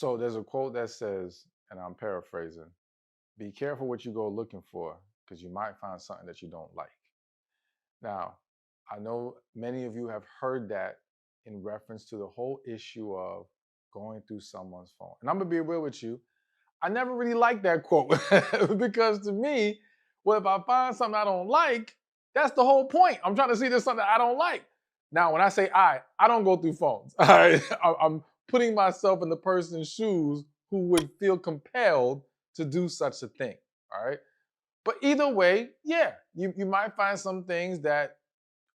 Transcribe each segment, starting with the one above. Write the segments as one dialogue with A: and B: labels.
A: So there's a quote that says, and I'm paraphrasing, be careful what you go looking for because you might find something that you don't like. Now, I know many of you have heard that in reference to the whole issue of going through someone's phone. And I'm going to be real with you. I never really liked that quote because to me, well, if I find something I don't like, that's the whole point. I'm trying to see there's something I don't like. Now, when I say I don't go through phones. All right? I'm putting myself in the person's shoes who would feel compelled to do such a thing. All right. But either way, yeah, you might find some things that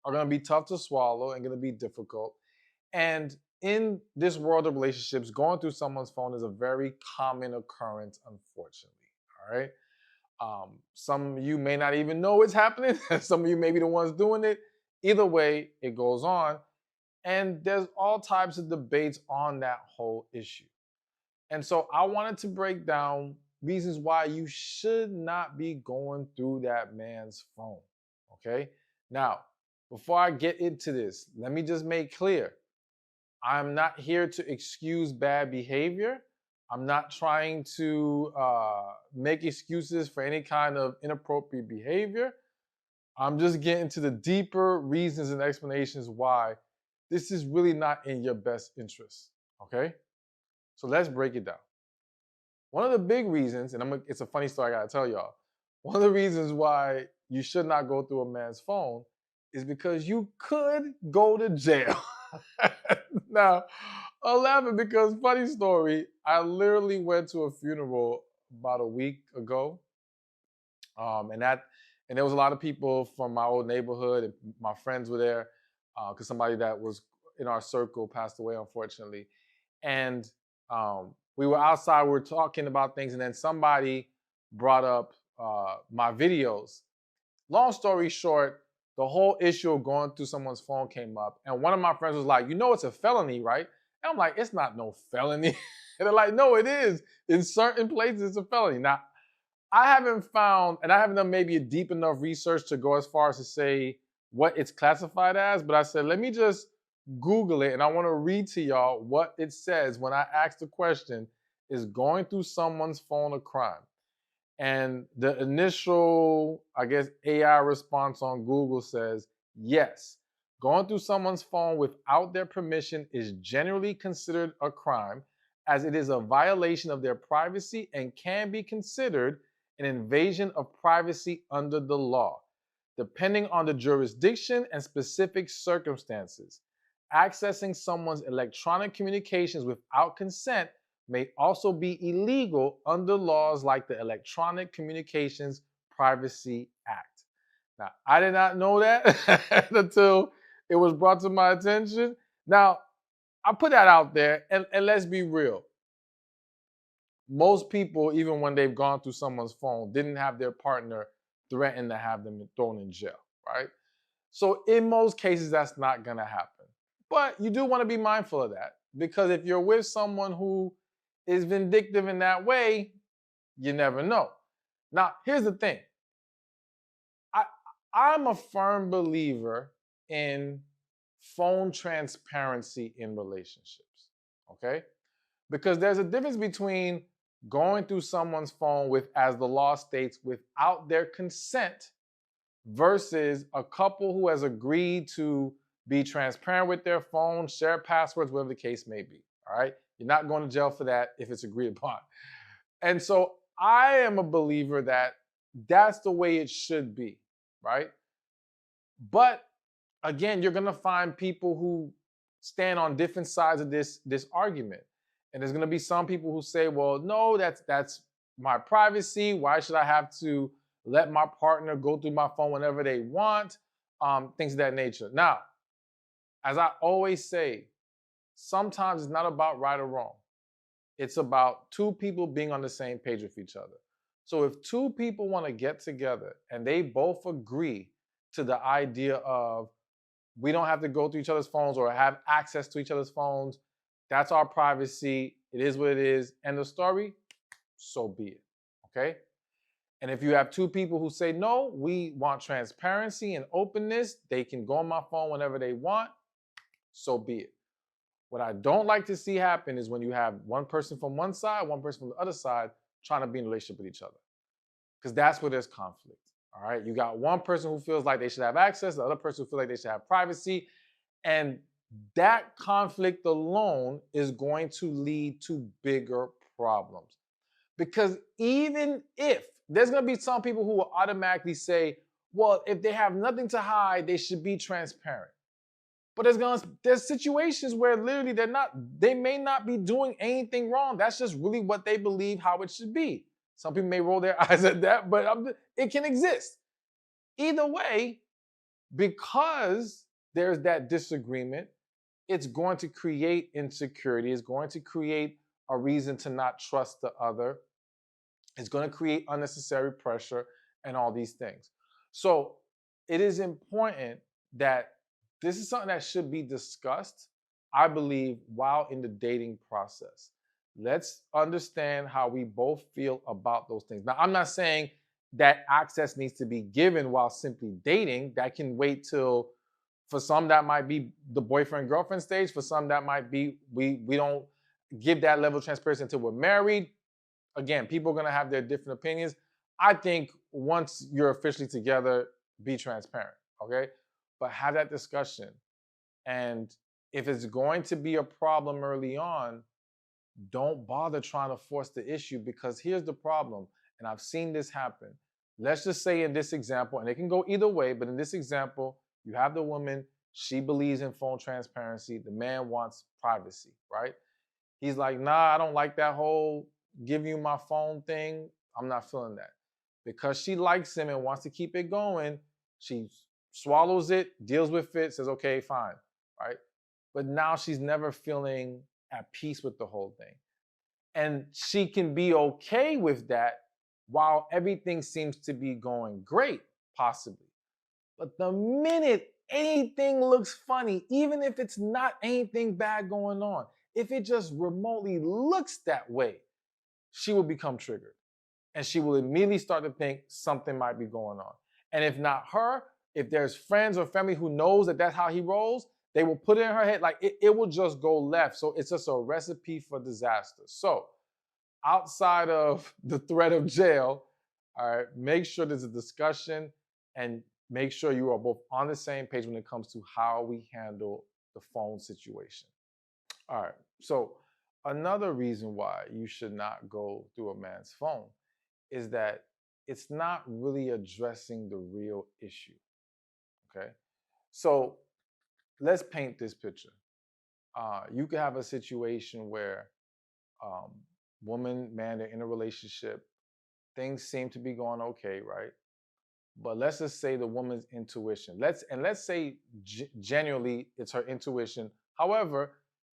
A: are going to be tough to swallow and going to be difficult. And in this world of relationships, going through someone's phone is a very common occurrence, unfortunately. All right. Some of you may not even know it's happening. Some of you may be the ones doing it. Either way, it goes on. And there's all types of debates on that whole issue. And so I wanted to break down reasons why you should not be going through that man's phone. Okay. Now, before I get into this, let me just make clear I'm not here to excuse bad behavior. I'm not trying to make excuses for any kind of inappropriate behavior. I'm just getting to the deeper reasons and explanations why this is really not in your best interest. Okay? So let's break it down. One of the big reasons, and it's a funny story I gotta tell y'all. One of the reasons why you should not go through a man's phone is because you could go to jail. Now, I'm laughing because funny story. I literally went to a funeral about a week ago, and there was a lot of people from my old neighborhood, and my friends were there because somebody that was in our circle passed away, unfortunately, and we were outside, we were talking about things, and then somebody brought up my videos. Long story short, the whole issue of going through someone's phone came up, and one of my friends was like, "You know, it's a felony, right?" And I'm like, "It's not no felony." And they're like, "No, it is. In certain places, it's a felony." Now, I haven't found, and I haven't done maybe a deep enough research to go as far as to say what it's classified as, but I said, let me just Google it, and I want to read to y'all what it says when I ask the question, is going through someone's phone a crime? And the initial, I guess, AI response on Google says, yes, going through someone's phone without their permission is generally considered a crime, as it is a violation of their privacy and can be considered an invasion of privacy under the law. Depending on the jurisdiction and specific circumstances, accessing someone's electronic communications without consent may also be illegal under laws like the Electronic Communications Privacy Act. Now, I did not know that until it was brought to my attention. Now, I put that out there, and let's be real. Most people, even when they've gone through someone's phone, didn't have their partner threaten to have them thrown in jail, right? So in most cases, that's not gonna happen. But you do want to be mindful of that, because if you're with someone who is vindictive in that way, you never know. Now, here's the thing. I, I'm a firm believer in phone transparency in relationships, okay? Because there's a difference between going through someone's phone with, as the law states, without their consent versus a couple who has agreed to be transparent with their phone, share passwords, whatever the case may be. All right. You're not going to jail for that if it's agreed upon. And so I am a believer that that's the way it should be. Right. But again, you're going to find people who stand on different sides of this argument. And there's going to be some people who say, well, no, that's my privacy. Why should I have to let my partner go through my phone whenever they want? Things of that nature. Now, as I always say, sometimes it's not about right or wrong. It's about two people being on the same page with each other. So if two people want to get together and they both agree to the idea of we don't have to go through each other's phones or have access to each other's phones, that's our privacy. It is what it is. End of story. So be it. Okay? And if you have two people who say, no, we want transparency and openness, they can go on my phone whenever they want, so be it. What I don't like to see happen is when you have one person from one side, one person from the other side trying to be in a relationship with each other. Because that's where there's conflict. All right. You got one person who feels like they should have access, the other person who feels like they should have privacy. And that conflict alone is going to lead to bigger problems. Because even if there's going to be some people who will automatically say, well, if they have nothing to hide, they should be transparent. But there's situations where literally they may not be doing anything wrong. That's just really what they believe how it should be. Some people may roll their eyes at that, but it can exist. Either way, because there's that disagreement, it's going to create insecurity. It's going to create a reason to not trust the other. It's going to create unnecessary pressure and all these things. So it is important that this is something that should be discussed, I believe, while in the dating process. Let's understand how we both feel about those things. Now, I'm not saying that access needs to be given while simply dating. That can wait till, for some, that might be the boyfriend-girlfriend stage. For some, that might be we don't give that level of transparency until we're married. Again, people are going to have their different opinions. I think once you're officially together, be transparent, okay? But have that discussion. And if it's going to be a problem early on, don't bother trying to force the issue, because here's the problem, and I've seen this happen. Let's just say in this example, and it can go either way, but in this example, you have the woman, she believes in phone transparency, the man wants privacy, right? He's like, nah, I don't like that whole give you my phone thing. I'm not feeling that. Because she likes him and wants to keep it going, she swallows it, deals with it, says, okay, fine, right? But now she's never feeling at peace with the whole thing. And she can be okay with that while everything seems to be going great, possibly. But the minute anything looks funny, even if it's not anything bad going on, if it just remotely looks that way, she will become triggered. And she will immediately start to think something might be going on. And if not her, if there's friends or family who knows that that's how he rolls, they will put it in her head, like it will just go left. So it's just a recipe for disaster. So outside of the threat of jail, all right, make sure there's a discussion and make sure you are both on the same page when it comes to how we handle the phone situation. All right, so another reason why you should not go through a man's phone is that it's not really addressing the real issue, okay? So let's paint this picture. You could have a situation where woman, man, they're in a relationship. Things seem to be going okay, right? But let's just say the woman's intuition. Let's say genuinely it's her intuition. However,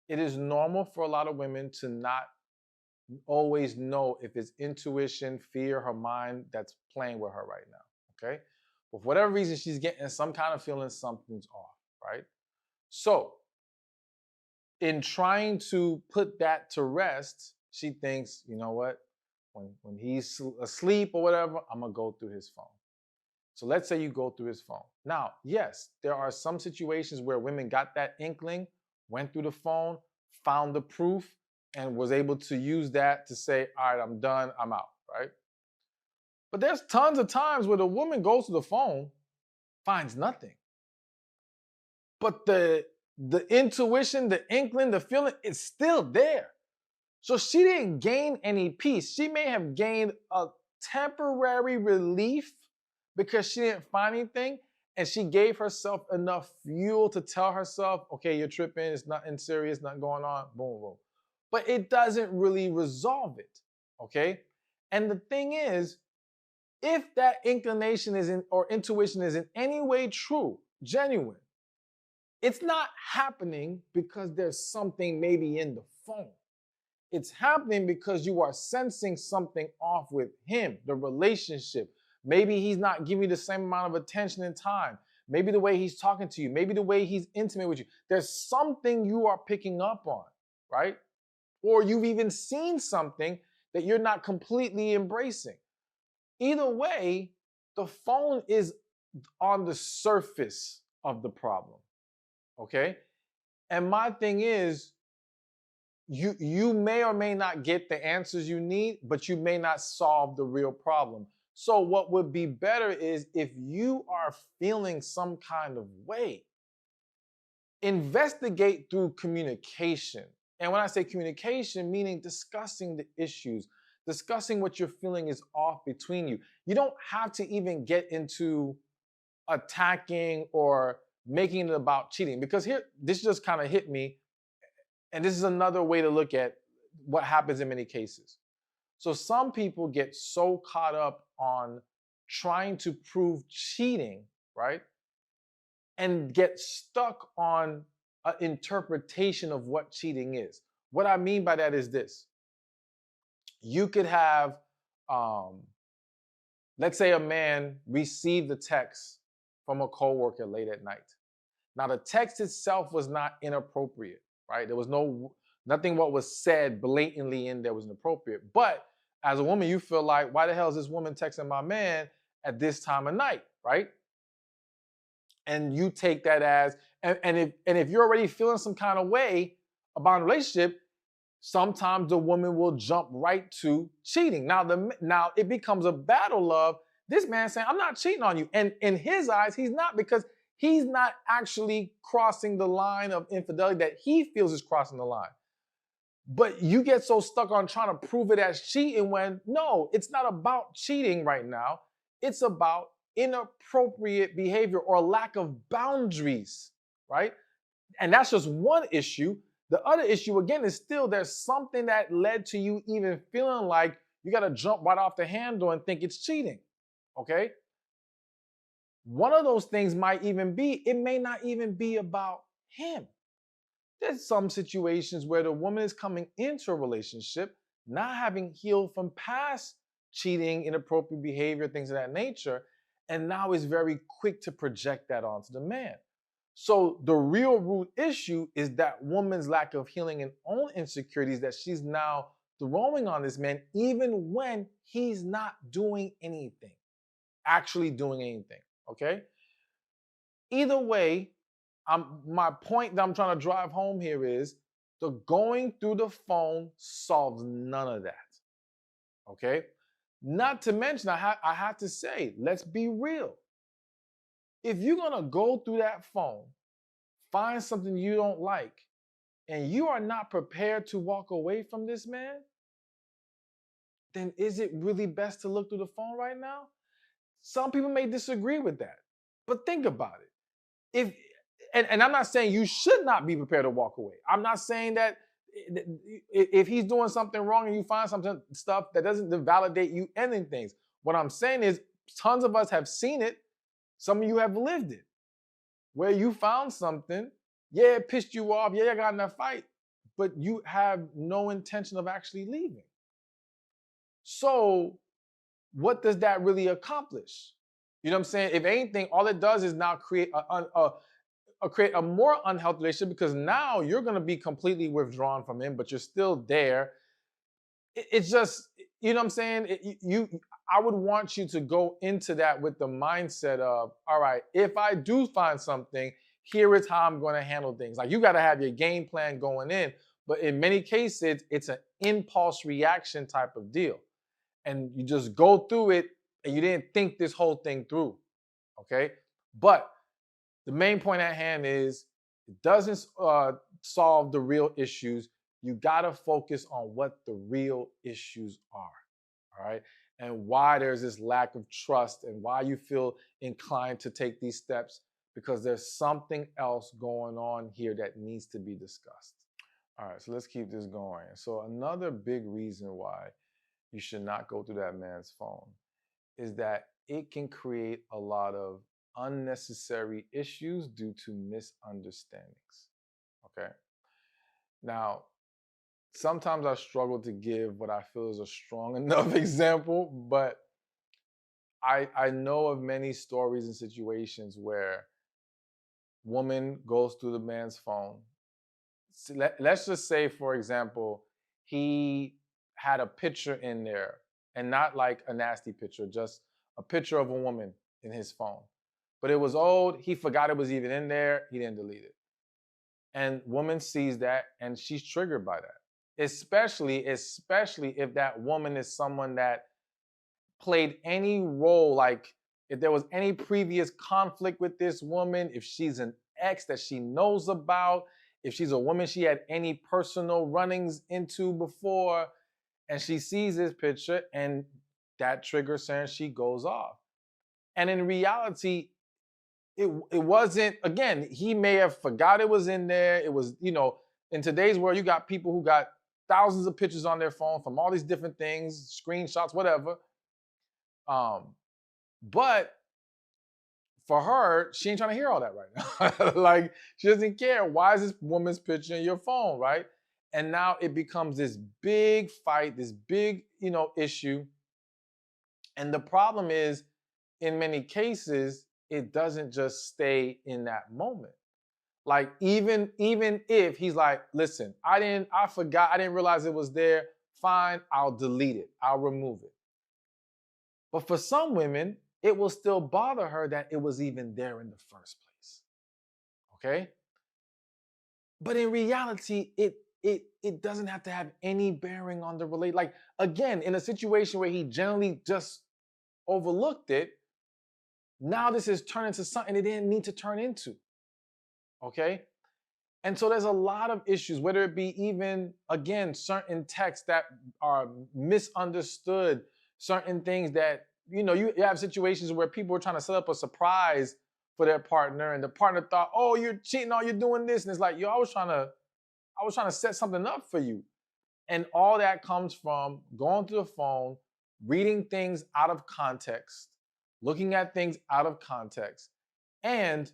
A: it is normal for a lot of women to not always know if it's intuition, fear, her mind that's playing with her right now, okay? But for whatever reason, she's getting some kind of feeling something's off, right? So in trying to put that to rest, she thinks, you know what? When he's asleep or whatever, I'm gonna go through his phone. So let's say you go through his phone. Now, yes, there are some situations where women got that inkling, went through the phone, found the proof, and was able to use that to say, all right, I'm done, I'm out, right? But there's tons of times where the woman goes to the phone, finds nothing. But the intuition, the inkling, the feeling, it's still there. So she didn't gain any peace. She may have gained a temporary relief because she didn't find anything, and she gave herself enough fuel to tell herself, okay, you're tripping, it's nothing serious, nothing going on, boom, boom. But it doesn't really resolve it, okay? And the thing is, if that inclination or intuition is in any way true, genuine, it's not happening because there's something maybe in the phone. It's happening because you are sensing something off with him, the relationship. Maybe he's not giving you the same amount of attention and time. Maybe the way he's talking to you. Maybe the way he's intimate with you. There's something you are picking up on, right? Or you've even seen something that you're not completely embracing. Either way, the phone is on the surface of the problem, okay? And my thing is, you may or may not get the answers you need, but you may not solve the real problem. So what would be better is if you are feeling some kind of way, investigate through communication. And when I say communication, meaning discussing the issues, discussing what you're feeling is off between you. You don't have to even get into attacking or making it about cheating, because here, this just kind of hit me. And this is another way to look at what happens in many cases. So some people get so caught up on trying to prove cheating, right? And get stuck on an interpretation of what cheating is. What I mean by that is this. You could have, let's say a man received a text from a coworker late at night. Now, the text itself was not inappropriate, right? There was nothing what was said blatantly in there was inappropriate. But as a woman, you feel like, why the hell is this woman texting my man at this time of night, right? And you take that as, and if you're already feeling some kind of way about a relationship, sometimes the woman will jump right to cheating. Now it becomes a battle of this man saying, I'm not cheating on you. And in his eyes, he's not, because he's not actually crossing the line of infidelity that he feels is crossing the line. But you get so stuck on trying to prove it as cheating when, no, it's not about cheating right now. It's about inappropriate behavior or lack of boundaries, right? And that's just one issue. The other issue, again, is still there's something that led to you even feeling like you got to jump right off the handle and think it's cheating, okay? One of those things might even be, it may not even be about him. There's some situations where the woman is coming into a relationship not having healed from past cheating, inappropriate behavior, things of that nature, and now is very quick to project that onto the man. So the real root issue is that woman's lack of healing and own insecurities that she's now throwing on this man, even when he's not doing anything, actually doing anything, okay? Either way, my point that I'm trying to drive home here is the going through the phone solves none of that, okay? Not to mention, I have to say, let's be real. If you're gonna go through that phone, find something you don't like, and you are not prepared to walk away from this man, then is it really best to look through the phone right now? Some people may disagree with that, but think about it. And I'm not saying you should not be prepared to walk away. I'm not saying that if he's doing something wrong and you find stuff that doesn't validate you ending things. What I'm saying is tons of us have seen it. Some of you have lived it, where you found something, yeah, it pissed you off, yeah, you got in a fight, but you have no intention of actually leaving. So what does that really accomplish? You know what I'm saying? If anything, all it does is now create a more unhealthy relationship, because now you're going to be completely withdrawn from him, but you're still there. It's just, you know what I'm saying? I would want you to go into that with the mindset of, all right, if I do find something, here is how I'm going to handle things. Like, you got to have your game plan going in, but in many cases, it's an impulse reaction type of deal. And you just go through it and you didn't think this whole thing through, okay? But the main point at hand is it doesn't solve the real issues. You got to focus on what the real issues are, all right? And why there's this lack of trust and why you feel inclined to take these steps, because there's something else going on here that needs to be discussed. All right, so let's keep this going. So another big reason why you should not go through that man's phone is that it can create a lot of unnecessary issues due to misunderstandings, okay? Now, sometimes I struggle to give what I feel is a strong enough example, but I know of many stories and situations where woman goes through the man's phone. So let's just say, for example, he had a picture in there, and not like a nasty picture, just a picture of a woman in his phone. But it was old, he forgot it was even in there, he didn't delete it. And woman sees that and she's triggered by that. especially if that woman is someone that played any role, like if there was any previous conflict with this woman, if she's an ex that she knows about, if she's a woman she had any personal runnings into before, and she sees this picture and that triggers her and she goes off. And in reality, it wasn't, again, he may have forgot it was in there. It was, in today's world, you got people who got thousands of pictures on their phone from all these different things, screenshots, whatever. But for her, she ain't trying to hear all that right now. Like, she doesn't care. Why is this woman's picture in your phone, right? And now it becomes this big fight, this big, issue. And the problem is, in many cases, it doesn't just stay in that moment. Like, even if he's like, listen, I forgot, I didn't realize it was there. Fine, I'll delete it. I'll remove it. But for some women, it will still bother her that it was even there in the first place. Okay? But in reality, it doesn't have to have any bearing on the relate. Like, again, in a situation where he generally just overlooked it, now this is turned into something it didn't need to turn into. Okay? And so there's a lot of issues, whether it be even, again, certain texts that are misunderstood, certain things that, you have situations where people are trying to set up a surprise for their partner, and the partner thought, oh, you're cheating, oh, you're doing this. And it's like, yo, I was trying to set something up for you. And all that comes from going through the phone, reading things out of context, looking at things out of context, and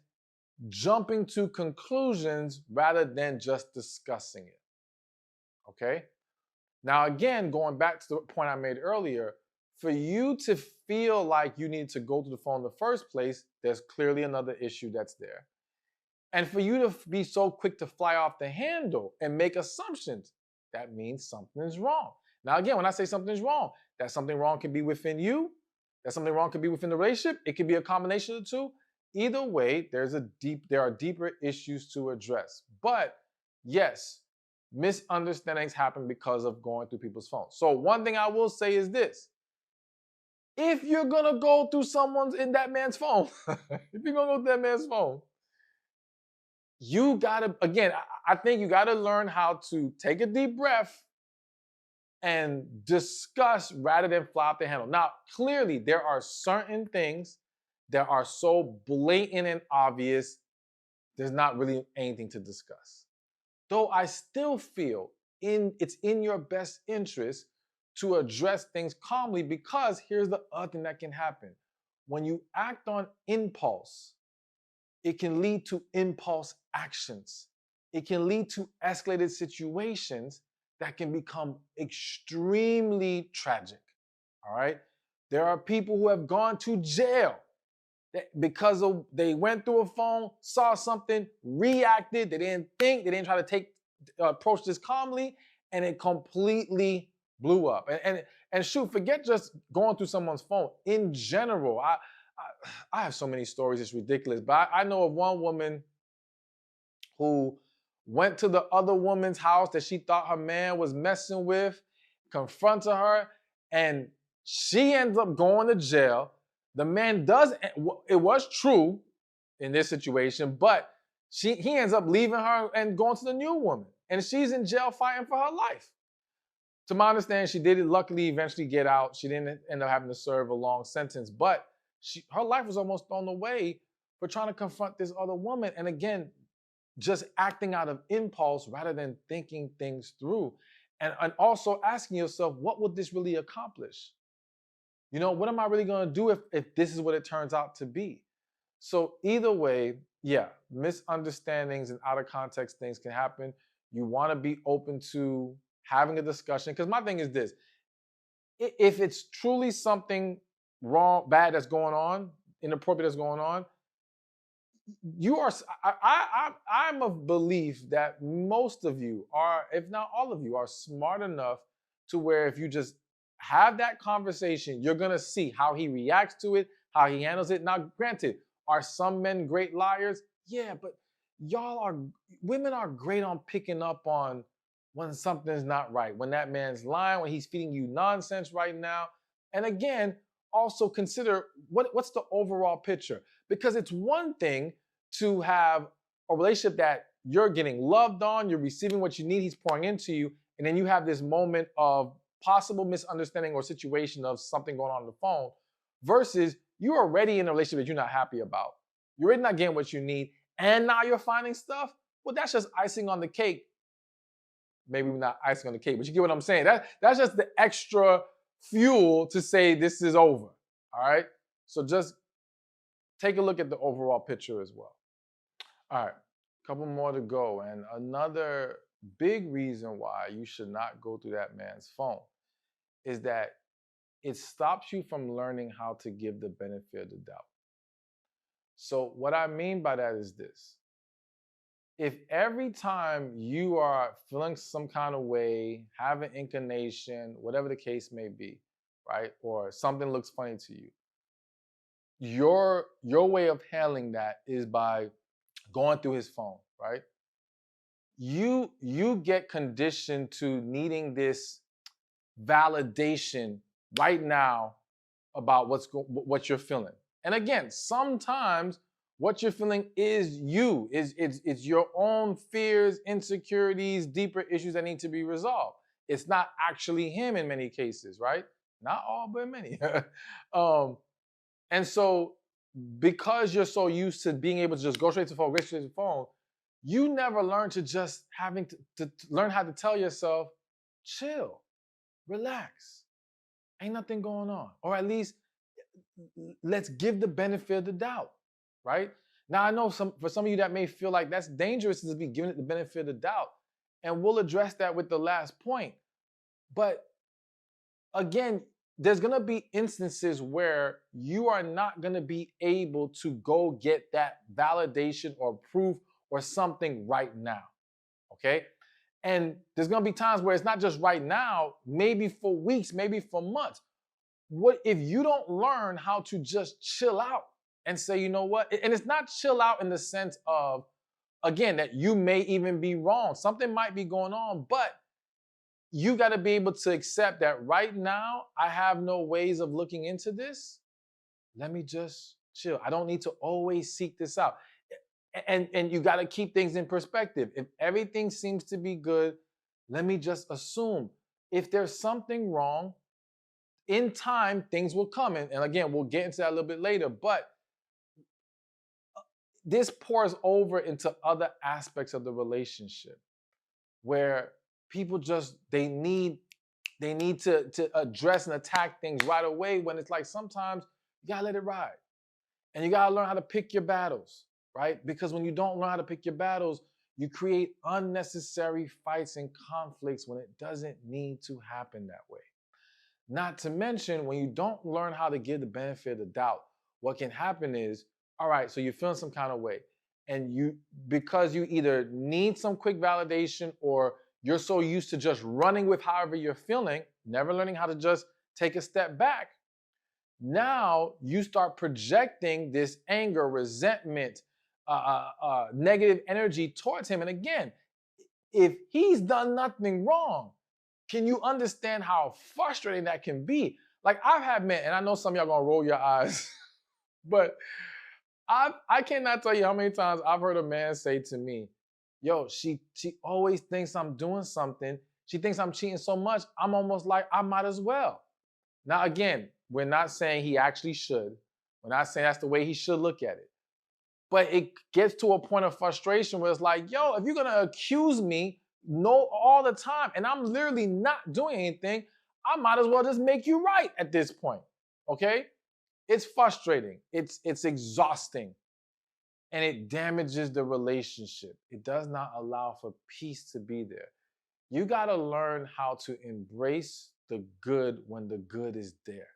A: jumping to conclusions rather than just discussing it. Okay? Now, again, going back to the point I made earlier, for you to feel like you need to go to the phone in the first place, there's clearly another issue that's there. And for you to be so quick to fly off the handle and make assumptions, that means something's wrong. Now, again, when I say something's wrong, that something wrong can be within you, that something wrong could be within the relationship, it could be a combination of the two. Either way, there are deeper issues to address. But yes, misunderstandings happen because of going through people's phones. So one thing I will say is this: if you're gonna go through that man's phone, you gotta, again, I think you gotta learn how to take a deep breath and discuss rather than fly off the handle. Now, clearly, there are certain things that are so blatant and obvious, there's not really anything to discuss. Though I still feel it's in your best interest to address things calmly, because here's the other thing that can happen. When you act on impulse, it can lead to impulse actions. It can lead to escalated situations that can become extremely tragic. All right? There are people who have gone to jail because they went through a phone, saw something, reacted, they didn't think, they didn't try to approach this calmly, and it completely blew up. And shoot, forget just going through someone's phone. In general, I have so many stories, it's ridiculous. But I know of one woman who went to the other woman's house that she thought her man was messing with, confronted her, and she ends up going to jail. The man it was true in this situation, but he ends up leaving her and going to the new woman. And she's in jail fighting for her life. To my understanding, she did luckily eventually get out. She didn't end up having to serve a long sentence, but her life was almost thrown away for trying to confront this other woman. And again, just acting out of impulse rather than thinking things through. And also asking yourself, what would this really accomplish? What am I really going to do if this is what it turns out to be? So either way, yeah, misunderstandings and out of context things can happen. You want to be open to having a discussion. Because my thing is this: if it's truly something wrong, bad that's going on, inappropriate that's going on, I'm of belief that most of you are, if not all of you, are smart enough to where if you just have that conversation, you're gonna see how he reacts to it, how he handles it. Now, granted, are some men great liars? Yeah, but women are great on picking up on when something's not right, when that man's lying, when he's feeding you nonsense right now. And again, also consider what's the overall picture. Because it's one thing to have a relationship that you're getting loved on, you're receiving what you need, he's pouring into you, and then you have this moment of possible misunderstanding or situation of something going on the phone, versus you're already in a relationship that you're not happy about. You're already not getting what you need, and now you're finding stuff. Well, that's just icing on the cake. Maybe not icing on the cake, but you get what I'm saying. That's just the extra fuel to say this is over. All right. So just take a look at the overall picture as well. All right. A couple more to go. And another big reason why you should not go through that man's phone is that it stops you from learning how to give the benefit of the doubt. So what I mean by that is this. If every time you are feeling some kind of way, have an inclination, whatever the case may be, right? Or something looks funny to you, your way of handling that is by going through his phone, right? You get conditioned to needing this validation right now about what you're feeling. And again, sometimes what you're feeling is you. It's your own fears, insecurities, deeper issues that need to be resolved. It's not actually him in many cases, right? Not all, but many. And so because you're so used to being able to just go straight to the phone, go straight to the phone, you never learn to just having to learn how to tell yourself, chill, relax, ain't nothing going on. Or at least let's give the benefit of the doubt, right? Now I know for some of you that may feel like that's dangerous to be giving it the benefit of the doubt. And we'll address that with the last point. But again, there's gonna be instances where you are not gonna be able to go get that validation or proof or something right now. Okay. And there's gonna be times where it's not just right now, maybe for weeks, maybe for months. What if you don't learn how to just chill out and say, you know what? And it's not chill out in the sense of, again, that you may even be wrong. Something might be going on, but you got to be able to accept that right now, I have no ways of looking into this. Let me just chill. I don't need to always seek this out. And you got to keep things in perspective. If everything seems to be good, let me just assume. If there's something wrong, in time, things will come. And again, we'll get into that a little bit later. But this pours over into other aspects of the relationship where people just they need to address and attack things right away, when it's like sometimes you gotta let it ride. And you gotta learn how to pick your battles, right? Because when you don't learn how to pick your battles, you create unnecessary fights and conflicts when it doesn't need to happen that way. Not to mention, when you don't learn how to give the benefit of the doubt, what can happen is, all right, so you're feeling some kind of way. And because you either need some quick validation or you're so used to just running with however you're feeling, never learning how to just take a step back, now you start projecting this anger, resentment, negative energy towards him. And again, if he's done nothing wrong, can you understand how frustrating that can be? Like I've had men, and I know some of y'all gonna roll your eyes, but I cannot tell you how many times I've heard a man say to me, yo, she always thinks I'm doing something. She thinks I'm cheating so much, I'm almost like I might as well. Now, again, we're not saying he actually should. We're not saying that's the way he should look at it. But it gets to a point of frustration where it's like, yo, if you're gonna accuse me all the time and I'm literally not doing anything, I might as well just make you right at this point. Okay? It's frustrating. It's exhausting. And it damages the relationship. It does not allow for peace to be there. You got to learn how to embrace the good when the good is there.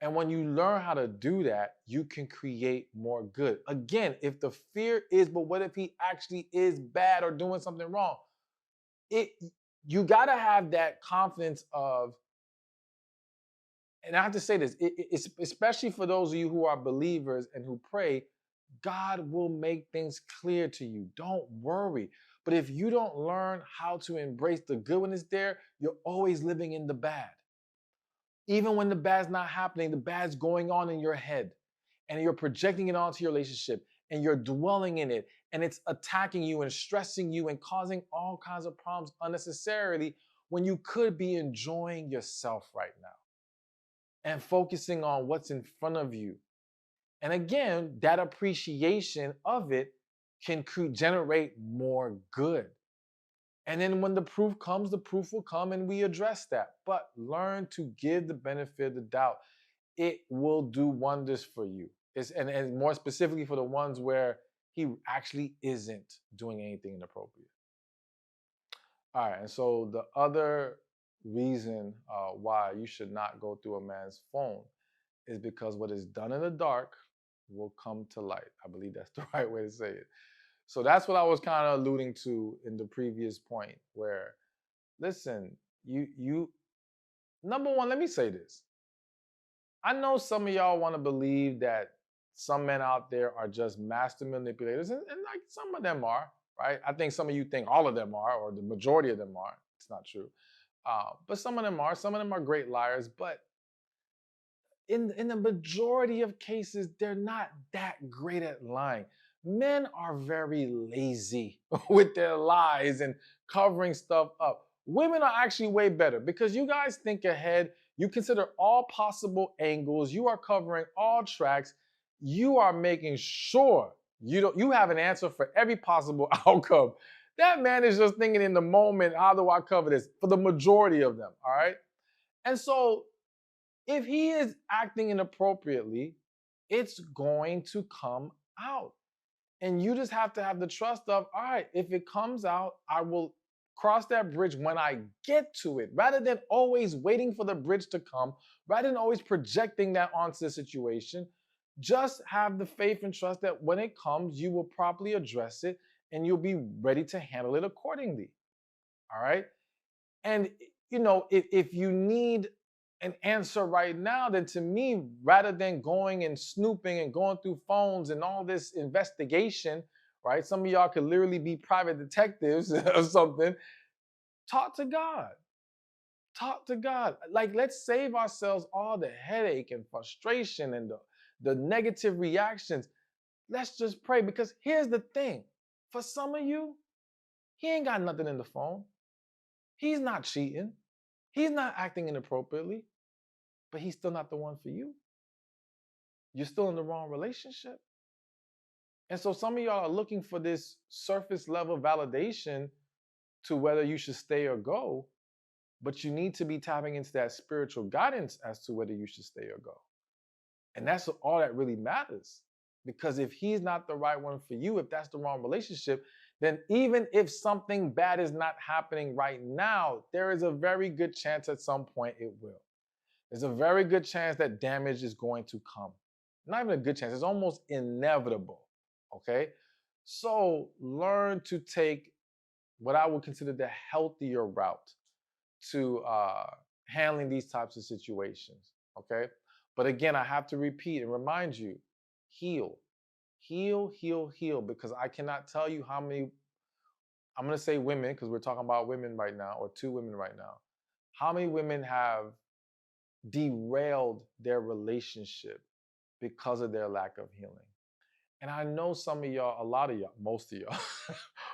A: And when you learn how to do that, you can create more good. Again, if the fear is, but what if he actually is bad or doing something wrong? You got to have that confidence of, and I have to say this, it's especially for those of you who are believers and who pray, God will make things clear to you. Don't worry. But if you don't learn how to embrace the good when it's there, you're always living in the bad. Even when the bad's not happening, the bad's going on in your head and you're projecting it onto your relationship and you're dwelling in it and it's attacking you and stressing you and causing all kinds of problems unnecessarily when you could be enjoying yourself right now and focusing on what's in front of you. And again, that appreciation of it can generate more good. And then when the proof comes, the proof will come and we address that. But learn to give the benefit of the doubt. It will do wonders for you. And more specifically for the ones where he actually isn't doing anything inappropriate. All right, and so the other reason why you should not go through a man's phone is because what is done in the dark will come to light. I believe that's the right way to say it. So that's what I was kind of alluding to in the previous point where, listen, you number one, let me say this. I know some of y'all want to believe that some men out there are just master manipulators, and like some of them are, right? I think some of you think all of them are, or the majority of them are. It's not true. But some of them are. Some of them are great liars, but in the majority of cases, they're not that great at lying. Men are very lazy with their lies and covering stuff up. Women are actually way better because you guys think ahead. You consider all possible angles. You are covering all tracks. You are making sure you have an answer for every possible outcome. That man is just thinking in the moment, how do I cover this? For the majority of them, all right? And so if he is acting inappropriately, it's going to come out. And you just have to have the trust of, all right, if it comes out, I will cross that bridge when I get to it, rather than always waiting for the bridge to come, rather than always projecting that onto the situation. Just have the faith and trust that when it comes, you will properly address it and you'll be ready to handle it accordingly. All right. And, if you need an answer right now, then to me, rather than going and snooping and going through phones and all this investigation, right? Some of y'all could literally be private detectives or something. Talk to God. Talk to God. Like, let's save ourselves all the headache and frustration and the negative reactions. Let's just pray, because here's the thing. For some of you, he ain't got nothing in the phone. He's not cheating. He's not acting inappropriately, but he's still not the one for you. You're still in the wrong relationship. And so some of y'all are looking for this surface level validation to whether you should stay or go, but you need to be tapping into that spiritual guidance as to whether you should stay or go. And that's all that really matters. Because if he's not the right one for you, if that's the wrong relationship, then even if something bad is not happening right now, there is a very good chance at some point it will. There's a very good chance that damage is going to come. Not even a good chance, it's almost inevitable, okay? So learn to take what I would consider the healthier route to handling these types of situations, okay? But again, I have to repeat and remind you, heal, heal, heal, heal, because I cannot tell you how many, I'm gonna say women, because we're talking about women right now, or two women right now, how many women have derailed their relationship because of their lack of healing. And I know some of y'all, a lot of y'all, most of y'all,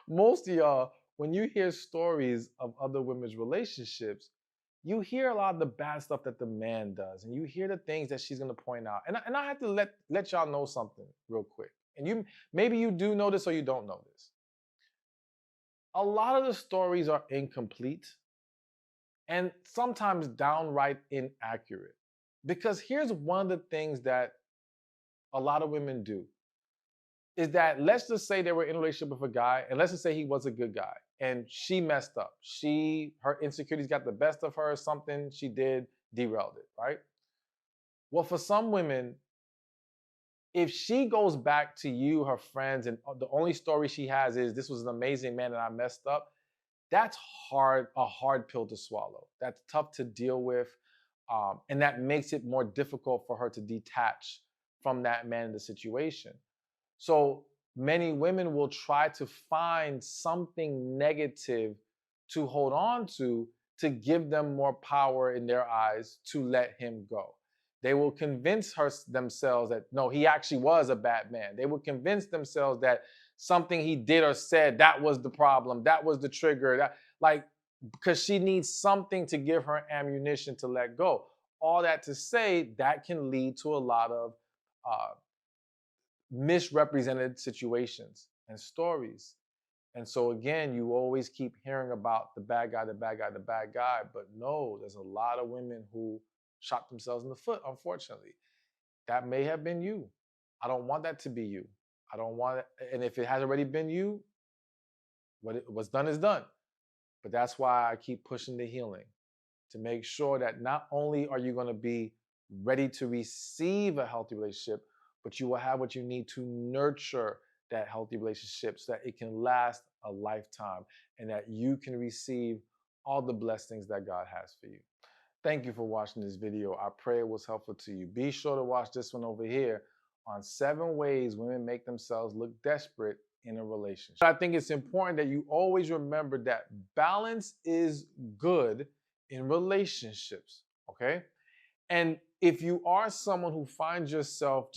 A: most of y'all, when you hear stories of other women's relationships, you hear a lot of the bad stuff that the man does, and you hear the things that she's gonna point out. And I have to let y'all know something real quick. And maybe you do know this or you don't know this. A lot of the stories are incomplete and sometimes downright inaccurate. Because here's one of the things that a lot of women do is that, let's just say they were in a relationship with a guy, and let's just say he was a good guy, and she messed up. Her insecurities got the best of her, something she did derailed it, right? Well, for some women, if she goes back to you, her friends, and the only story she has is, this was an amazing man and I messed up, that's a hard pill to swallow. That's tough to deal with. And that makes it more difficult for her to detach from that man in the situation. So many women will try to find something negative to hold on to give them more power in their eyes to let him go. They will convince themselves that no, he actually was a bad man. They will convince themselves that something he did or said, that was the problem, that was the trigger, that, like, because she needs something to give her ammunition to let go. All that to say, that can lead to a lot of misrepresented situations and stories. And so again, you always keep hearing about the bad guy, the bad guy, the bad guy. But no, there's a lot of women who shot themselves in the foot, unfortunately. That may have been you. I don't want that to be you. I don't want it. And if it has already been you, what's done is done. But that's why I keep pushing the healing, to make sure that not only are you going to be ready to receive a healthy relationship, but you will have what you need to nurture that healthy relationship so that it can last a lifetime and that you can receive all the blessings that God has for you. Thank you for watching this video. I pray it was helpful to you. Be sure to watch this one over here on 7 ways women make themselves look desperate in a relationship. I think it's important that you always remember that balance is good in relationships, okay? And if you are someone who finds yourself